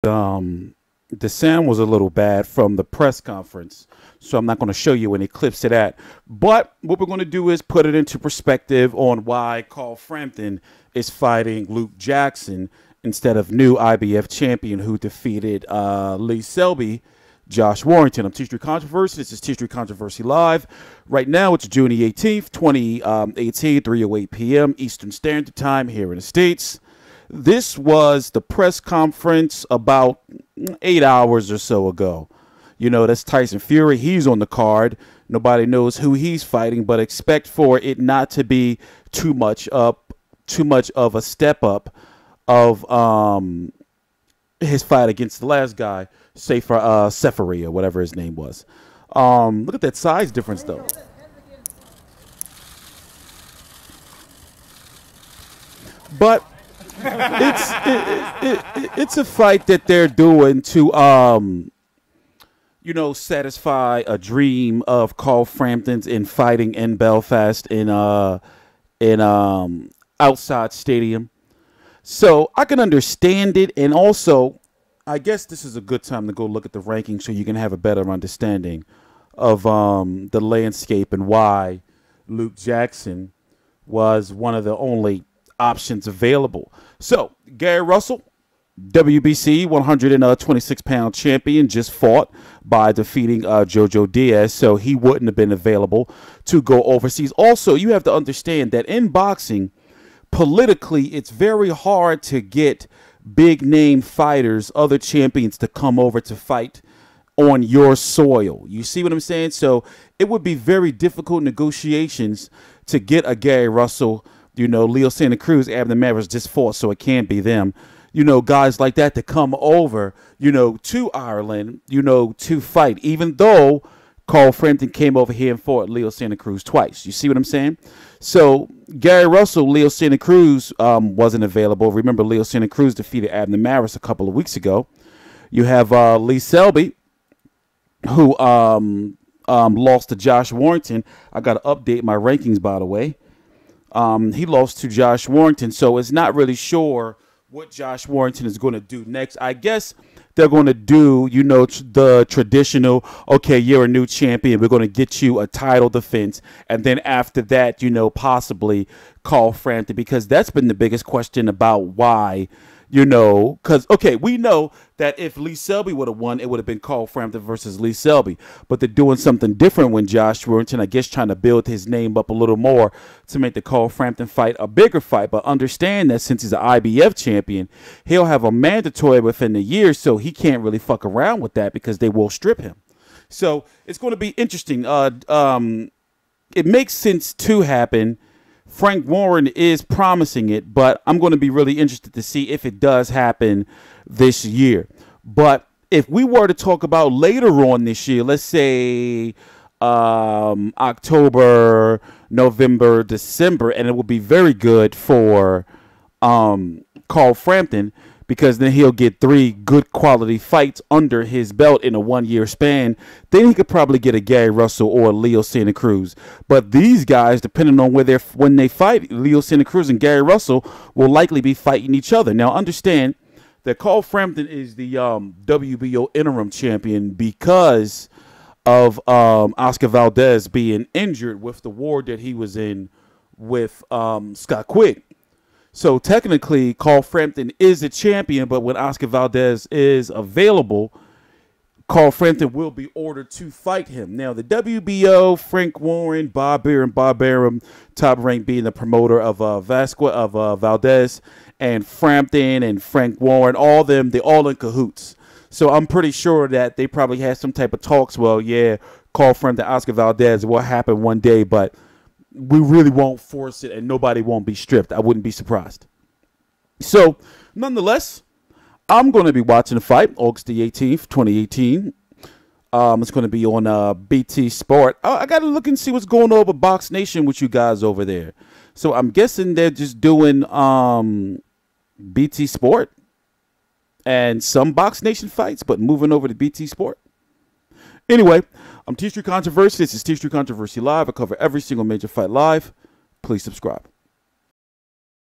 The sound was a little bad from the press conference, so I'm not going to show you any clips of that. But what we're going to do is put it into perspective on why Carl Frampton is fighting Luke Jackson instead of new IBF champion who defeated Lee Selby, Josh Warrington. I'm TstreeT Controversy. This is TstreeT Controversy Live. Right now, it's June the 18th, 2018, 3:08 p.m. Eastern Standard Time here in the States. This was the press conference about 8 hours or so ago. You know, that's Tyson Fury. He's on the card. Nobody knows who he's fighting, but expect for it not to be too much of a step up of his fight against the last guy, say for Seferi or whatever his name was. Look at that size difference, though. But it's a fight that they're doing to you know, satisfy a dream of Carl Frampton's in fighting in Belfast in outside stadium. So I can understand it, and also I guess this is a good time to go look at the rankings so you can have a better understanding of the landscape and why Luke Jackson was one of the only options available. So Gary Russell, WBC 126-pound champion, just fought by defeating Jojo Diaz, so he wouldn't have been available to go overseas. Also, you have to understand that in boxing, politically, it's very hard to get big name fighters, other champions, to come over to fight on your soil. You see what I'm saying? So it would be very difficult negotiations to get a Gary Russell. You know, Leo Santa Cruz, Abner Maris just fought, so it can't be them. You know, guys like that to come over, you know, to Ireland, you know, to fight, even though Carl Frampton came over here and fought Leo Santa Cruz twice. You see what I'm saying? So Gary Russell, Leo Santa Cruz wasn't available. Remember, Leo Santa Cruz defeated Abner Maris a couple of weeks ago. You have Lee Selby, who lost to Josh Warrington. I got to update my rankings, by the way. He lost to Josh Warrington, so it's not really sure what Josh Warrington is going to do next. I guess they're going to do, you know, the traditional, okay, you're a new champion, we're going to get you a title defense, and then after that, you know, possibly Carl Frampton, because that's been the biggest question about why, you know, because, okay, we know that if Lee Selby would have won, it would have been Carl Frampton versus Lee Selby. But they're doing something different when Josh Warrington, I guess, trying to build his name up a little more to make the Carl Frampton fight a bigger fight. But understand that since he's an IBF champion, he'll have a mandatory within the year, so he can't really fuck around with that because they will strip him. So it's going to be interesting. It makes sense to happen. Frank Warren is promising it, but I'm going to be really interested to see if it does happen this year. But if we were to talk about later on this year, let's say October, November, December, and it will be very good for Carl Frampton, because then he'll get 3 good quality fights under his belt in a 1-year span. Then he could probably get a Gary Russell or Leo Santa Cruz. But these guys, depending on when they fight, Leo Santa Cruz and Gary Russell will likely be fighting each other. Now, understand that Carl Frampton is the WBO interim champion because of Oscar Valdez being injured with the war that he was in with Scott Quigg. So technically, Carl Frampton is a champion, but when Oscar Valdez is available, Carl Frampton will be ordered to fight him. Now, the WBO, Frank Warren, Bob Arum, Top Rank being the promoter of Valdez, and Frampton and Frank Warren, all them, they're all in cahoots. So I'm pretty sure that they probably had some type of talks. Well, yeah, Carl Frampton, Oscar Valdez, will happen one day, but we really won't force it, and nobody won't be stripped. I wouldn't be surprised. So, nonetheless, I'm going to be watching the fight August the 18th, 2018. It's going to be on BT Sport. I got to look and see what's going on with Box Nation with you guys over there. So, I'm guessing they're just doing BT Sport and some Box Nation fights, but moving over to BT Sport. Anyway, I'm TstreeT Controversy. This is TstreeT Controversy Live. I cover every single major fight live. Please subscribe.